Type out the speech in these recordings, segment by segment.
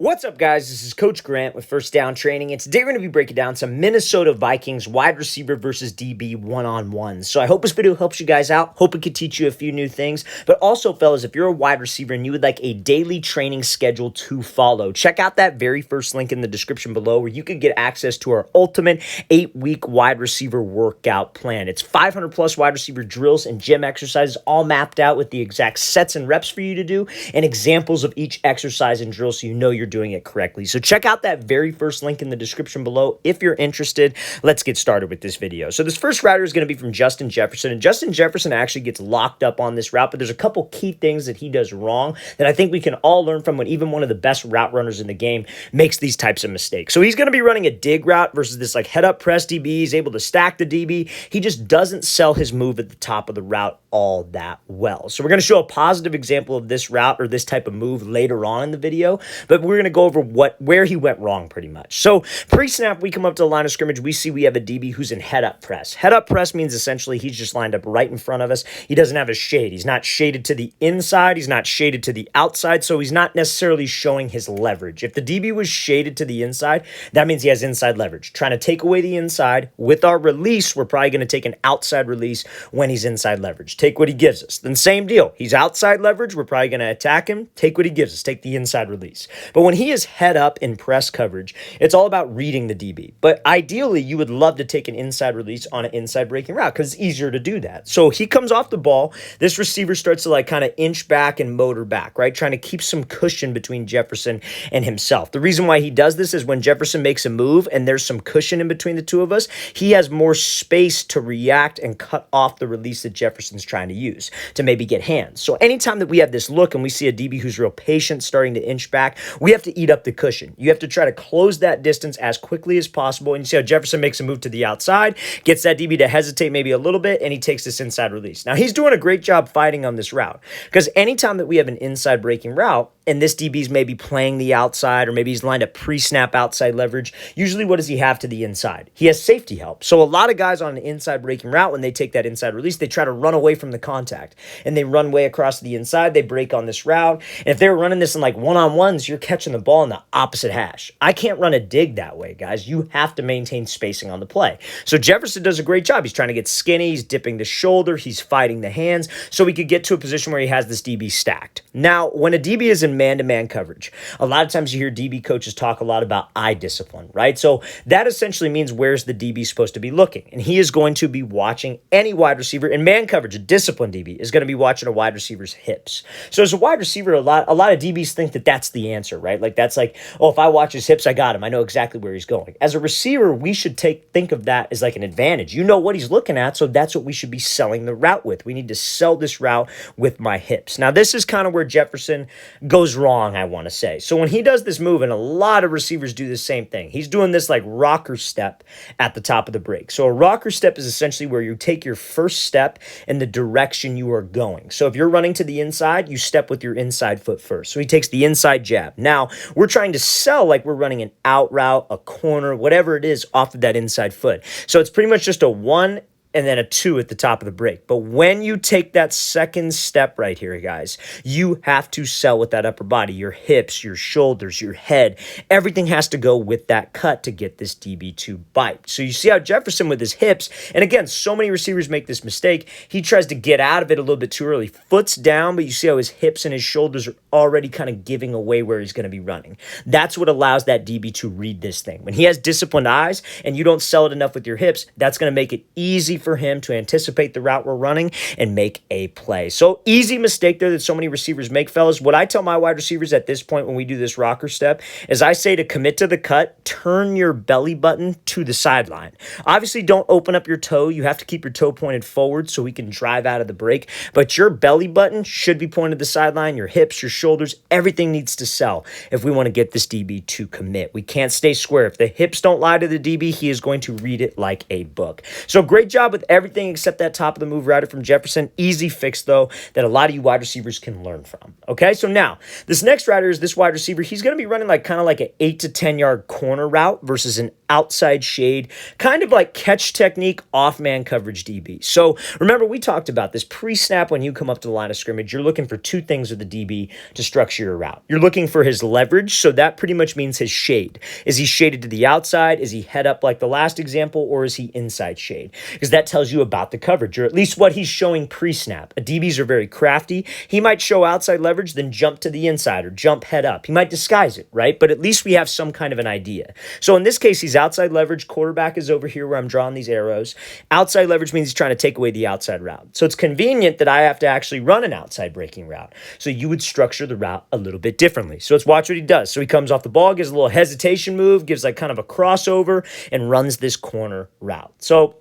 What's up, guys? This is Coach Grant with First Down Training, and today we're going to be breaking down some Minnesota Vikings wide receiver versus DB one-on-one. So I hope this video helps you guys out. Hope it could teach you a few new things. But also, fellas, if you're a wide receiver and you would like a daily training schedule to follow, check out that very first link in the description below where you could get access to our ultimate 8-week wide receiver workout plan. It's 500+ wide receiver drills and gym exercises all mapped out with the exact sets and reps for you to do and examples of each exercise and drill so you know you're doing it correctly. So check out that very first link in the description below if you're interested. Let's get started with this video. So this first router is going to be from Justin Jefferson, and Justin Jefferson actually gets locked up on this route, but there's a couple key things that he does wrong that I think we can all learn from when even one of the best route runners in the game makes these types of mistakes. So he's going to be running a dig route versus this like head up press DB. He's able to stack the DB. He just doesn't sell his move at the top of the route all that well. So we're going to show a positive example of this route or this type of move later on in the video, but we're going to go over where he went wrong pretty much. So pre-snap, we come up to the line of scrimmage. We see we have a DB who's in head-up press. Head-up press means essentially he's just lined up right in front of us. He doesn't have a shade. He's not shaded to the inside. He's not shaded to the outside, so he's not necessarily showing his leverage. If the DB was shaded to the inside, that means he has inside leverage. Trying to take away the inside. With our release, we're probably going to take an outside release when he's inside leverage. Take what he gives us. Then same deal. He's outside leverage. We're probably going to attack him. Take what he gives us. Take the inside release. But when he is head up in press coverage, it's all about reading the DB. But ideally, you would love to take an inside release on an inside breaking route because it's easier to do that. So he comes off the ball. This receiver starts to like kind of inch back and motor back, right? Trying to keep some cushion between Jefferson and himself. The reason why he does this is when Jefferson makes a move and there's some cushion in between the two of us, he has more space to react and cut off the release that Jefferson's trying to use to maybe get hands. So anytime that we have this look and we see a DB who's real patient starting to inch back, we have to eat up the cushion. You have to try to close that distance as quickly as possible. And you see how Jefferson makes a move to the outside, gets that DB to hesitate maybe a little bit, and he takes this inside release. Now, he's doing a great job fighting on this route because anytime that we have an inside breaking route, and this DB's maybe playing the outside, or maybe he's lined up pre-snap outside leverage, usually what does he have to the inside? He has safety help. So a lot of guys on an inside breaking route, when they take that inside release, they try to run away from the contact, and they run way across the inside, they break on this route, and if they're running this in like one-on-ones, you're catching the ball in the opposite hash. I can't run a dig that way, guys. You have to maintain spacing on the play. So Jefferson does a great job. He's trying to get skinny, he's dipping the shoulder, he's fighting the hands, so he could get to a position where he has this DB stacked. Now, when a DB is in man-to-man coverage, a lot of times you hear DB coaches talk a lot about eye discipline, right? So that essentially means where's the DB supposed to be looking? And he is going to be watching any wide receiver in man coverage. A disciplined DB is going to be watching a wide receiver's hips. So as a wide receiver, a lot of DBs think that that's the answer, right? Like that's like, oh, if I watch his hips, I got him. I know exactly where he's going. As a receiver, we should think of that as like an advantage. You know what he's looking at, so that's what we should be selling the route with. We need to sell this route with my hips. Now, this is kind of where Jefferson goes wrong, I want to say. So when he does this move, and a lot of receivers do the same thing, he's doing this like rocker step at the top of the break. So a rocker step is essentially where you take your first step in the direction you are going. So if you're running to the inside, you step with your inside foot first. So he takes the inside jab. Now, we're trying to sell like we're running an out route, a corner, whatever it is off of that inside foot. So it's pretty much just a 1 and then a 2 at the top of the break. But when you take that second step right here, guys, you have to sell with that upper body, your hips, your shoulders, your head. Everything has to go with that cut to get this DB to bite. So you see how Jefferson with his hips, and again, so many receivers make this mistake. He tries to get out of it a little bit too early. Foot's down, but you see how his hips and his shoulders are already kind of giving away where he's going to be running. That's what allows that DB to read this thing. When he has disciplined eyes and you don't sell it enough with your hips, that's going to make it easy for him to anticipate the route we're running and make a play. So easy mistake there that so many receivers make, fellas. What I tell my wide receivers at this point when we do this rocker step is I say to commit to the cut, turn your belly button to the sideline. Obviously, don't open up your toe. You have to keep your toe pointed forward so we can drive out of the break, but your belly button should be pointed to the sideline, your hips, your shoulders, everything needs to sell if we want to get this DB to commit. We can't stay square. If the hips don't lie to the DB, he is going to read it like a book. So great job with everything except that top of the move router from Jefferson. Easy fix, though, that a lot of you wide receivers can learn from. Okay, so now this next router is this wide receiver. He's going to be running like kind of like an 8 to 10 yard corner route versus an outside shade, kind of like catch technique, off man coverage DB. So remember, we talked about this pre-snap. When you come up to the line of scrimmage, you're looking for two things with the DB to structure your route. You're looking for his leverage, so that pretty much means his shade. Is he shaded to the outside? Is he head up like the last example, or is he inside shade? Because that tells you about the coverage, or at least what he's showing pre-snap. DBs are very crafty. He might show outside leverage, then jump to the inside or jump head up. He might disguise it, right? But at least we have some kind of an idea. So in this case, he's outside leverage. Quarterback is over here where I'm drawing these arrows. Outside leverage means he's trying to take away the outside route. So it's convenient that I have to actually run an outside breaking route. So you would structure the route a little bit differently. So let's watch what he does. So he comes off the ball, gives a little hesitation move, gives like kind of a crossover, and runs this corner route. So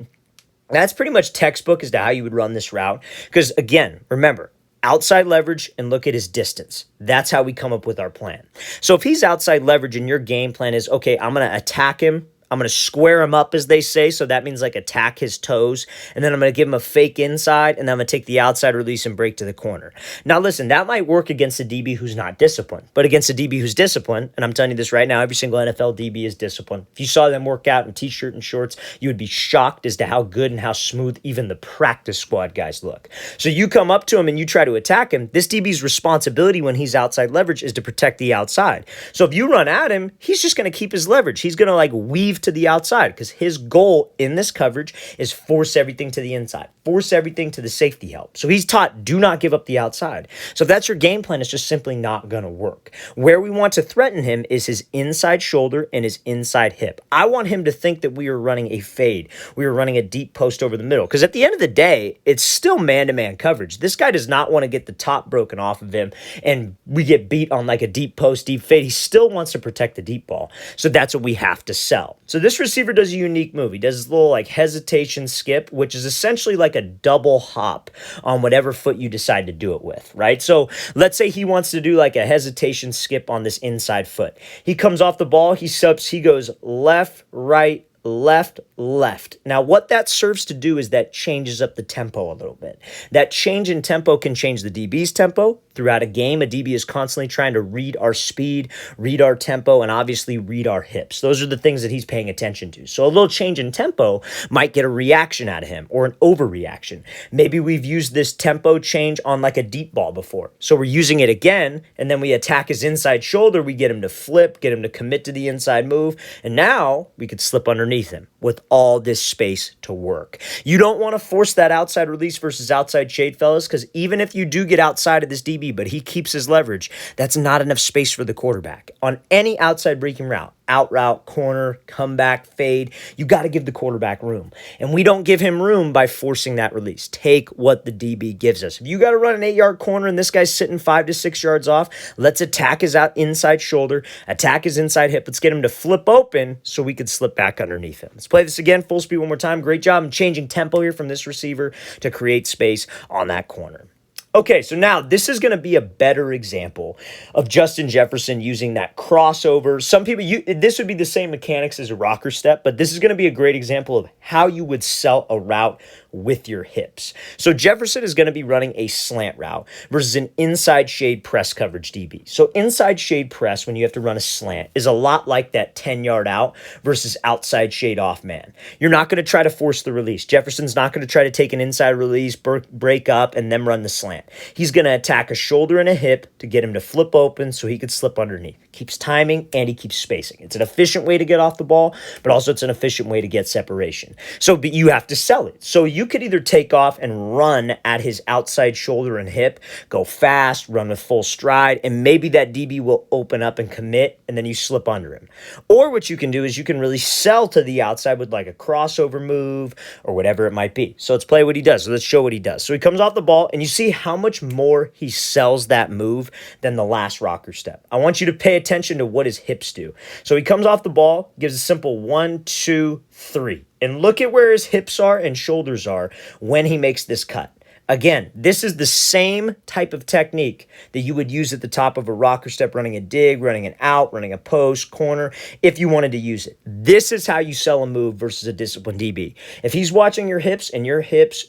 that's pretty much textbook as to how you would run this route. Because again, remember, outside leverage and look at his distance. That's how we come up with our plan. So if he's outside leverage and your game plan is, okay, I'm going to attack him, I'm going to square him up, as they say. So that means like attack his toes. And then I'm going to give him a fake inside. And then I'm going to take the outside release and break to the corner. Now, listen, that might work against a DB who's not disciplined. But against a DB who's disciplined, and I'm telling you this right now, every single NFL DB is disciplined. If you saw them work out in t-shirt and shorts, you would be shocked as to how good and how smooth even the practice squad guys look. So you come up to him and you try to attack him. This DB's responsibility when he's outside leverage is to protect the outside. So if you run at him, he's just going to keep his leverage. He's going to like weave to the outside because his goal in this coverage is force everything to the inside, force everything to the safety help. So he's taught, do not give up the outside. So if that's your game plan, it's just simply not going to work. Where we want to threaten him is his inside shoulder and his inside hip. I want him to think that we are running a fade. We are running a deep post over the middle because at the end of the day, it's still man-to-man coverage. This guy does not want to get the top broken off of him and we get beat on like a deep post, deep fade. He still wants to protect the deep ball. So that's what we have to sell. So this receiver does a unique move. He does this little like hesitation skip, which is essentially like a double hop on whatever foot you decide to do it with, right? So let's say he wants to do like a hesitation skip on this inside foot. He comes off the ball, he subs, he goes left, right, left, left. Now, what that serves to do is that changes up the tempo a little bit. That change in tempo can change the DB's tempo. Throughout a game, a DB is constantly trying to read our speed, read our tempo, and obviously read our hips. Those are the things that he's paying attention to. So a little change in tempo might get a reaction out of him or an overreaction. Maybe we've used this tempo change on like a deep ball before. So we're using it again, and then we attack his inside shoulder. We get him to flip, get him to commit to the inside move, and now we could slip underneath him with all this space to work. You don't want to force that outside release versus outside shade, fellas, because even if you do get outside of this DB, but he keeps his leverage, that's not enough space for the quarterback. On any outside breaking route, out route, corner, comeback, fade, you got to give the quarterback room. And we don't give him room by forcing that release. Take what the DB gives us. If you got to run an 8-yard corner and this guy's sitting 5 to 6 yards off, let's attack his inside shoulder, attack his inside hip. Let's get him to flip open so we could slip back underneath him. Let's play this again, full speed one more time. Great job in changing tempo here from this receiver to create space on that corner. Okay, so now this is going to be a better example of Justin Jefferson using that crossover. Some people, this would be the same mechanics as a rocker step, but this is going to be a great example of how you would sell a route with your hips. So Jefferson is going to be running a slant route versus an inside shade press coverage DB. So inside shade press, when you have to run a slant, is a lot like that 10-yard out versus outside shade off man. You're not going to try to force the release. Jefferson's not going to try to take an inside release, break up, and then run the slant. He's going to attack a shoulder and a hip to get him to flip open so he could slip underneath. Keeps timing and he keeps spacing. It's an efficient way to get off the ball, but also it's an efficient way to get separation. But you have to sell it. So you could either take off and run at his outside shoulder and hip, go fast, run with full stride, and maybe that DB will open up and commit, and then you slip under him. Or what you can do is you can really sell to the outside with like a crossover move or whatever it might be. So let's play what he does. So let's show what he does. So he comes off the ball, and you see how much more he sells that move than the last rocker step. I want you to pay attention to what his hips do. So he comes off the ball, gives a simple 1, 2, 3. And look at where his hips are and shoulders are when he makes this cut. Again, this is the same type of technique that you would use at the top of a rocker step, running a dig, running an out, running a post, corner, if you wanted to use it. This is how you sell a move versus a disciplined DB. If he's watching your hips,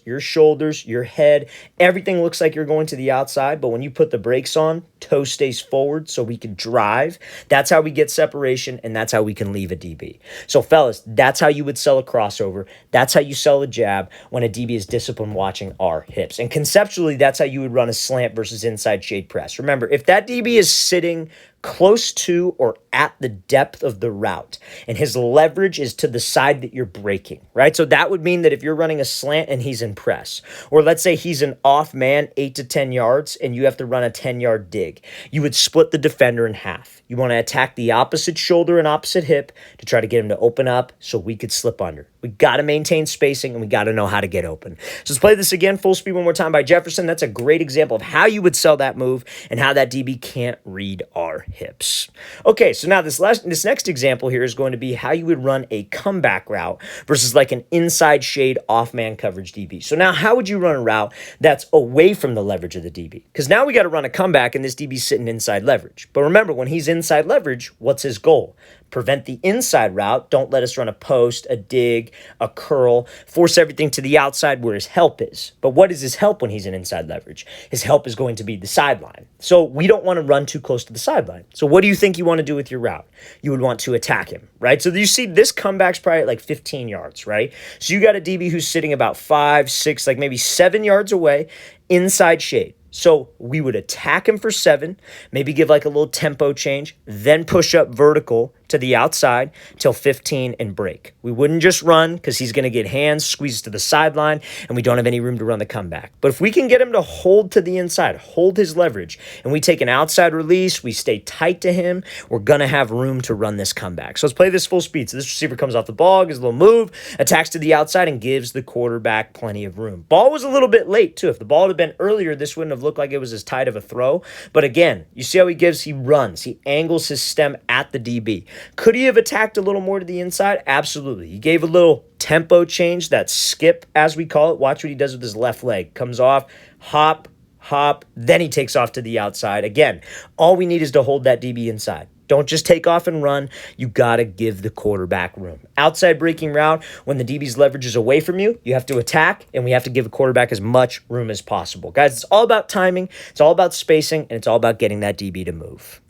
your shoulders, your head, everything looks like you're going to the outside, but when you put the brakes on, toe stays forward so we can drive. That's how we get separation, and that's how we can leave a DB. So fellas, that's how you would sell a crossover. That's how you sell a jab when a DB is disciplined watching our hips. And conceptually, that's how you would run a slant versus inside shade press. Remember, if that DB is sitting close to or at the depth of the route, and his leverage is to the side that you're breaking, right? So that would mean that if you're running a slant and he's in press, or let's say he's an off man 8 to 10 yards and you have to run a 10-yard dig, you would split the defender in half. You want to attack the opposite shoulder and opposite hip to try to get him to open up so we could slip under. We got to maintain spacing, and we got to know how to get open. So let's play this again, full speed one more time by Jefferson. That's a great example of how you would sell that move and how that DB can't read our hips. Okay, so now this next example here is going to be how you would run a comeback route versus like an inside shade off man coverage DB. So now how would you run a route that's away from the leverage of the DB? Because now we got to run a comeback and this DB's sitting inside leverage. But remember, when he's inside leverage, what's his goal? Prevent the inside route. Don't let us run a post, a dig, a curl. Force everything to the outside where his help is. But what is his help when he's in inside leverage? His help is going to be the sideline. So we don't want to run too close to the sideline. So what do you think you want to do with your route? You would want to attack him, right? So you see this comeback's probably at like 15 yards, right? So you got a DB who's sitting about 5, 6, like maybe 7 yards away, inside shade. So we would attack him for 7, maybe give like a little tempo change, then push up vertical to the outside till 15 and break. We wouldn't just run because he's going to get hands, squeeze to the sideline, and we don't have any room to run the comeback. But if we can get him to hold to the inside, hold his leverage, and we take an outside release, we stay tight to him, we're going to have room to run this comeback. So let's play this full speed. So this receiver comes off the ball, gives a little move, attacks to the outside, and gives the quarterback plenty of room. Ball was a little bit late too. If the ball had been earlier, this wouldn't have looked like it was as tight of a throw. But again, you see how he runs. He angles his stem at the DB. Could he have attacked a little more to the inside? Absolutely. He gave a little tempo change, that skip, as we call it. Watch what he does with his left leg. Comes off, hop, hop, then he takes off to the outside. Again, all we need is to hold that DB inside. Don't just take off and run. You got to give the quarterback room. Outside breaking route, when the DB's leverage is away from you, you have to attack, and we have to give the quarterback as much room as possible. Guys, it's all about timing, it's all about spacing, and it's all about getting that DB to move.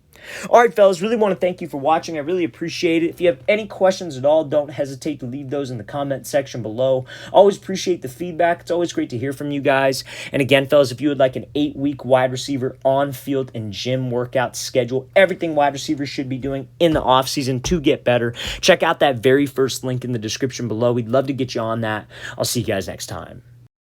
All right, fellas, really want to thank you for watching. I really appreciate it. If you have any questions at all, don't hesitate to leave those in the comment section below. Always appreciate the feedback. It's always great to hear from you guys. And again, fellas, if you would like an 8-week wide receiver on-field and gym workout schedule, everything wide receivers should be doing in the offseason to get better, check out that very first link in the description below. We'd love to get you on that. I'll see you guys next time.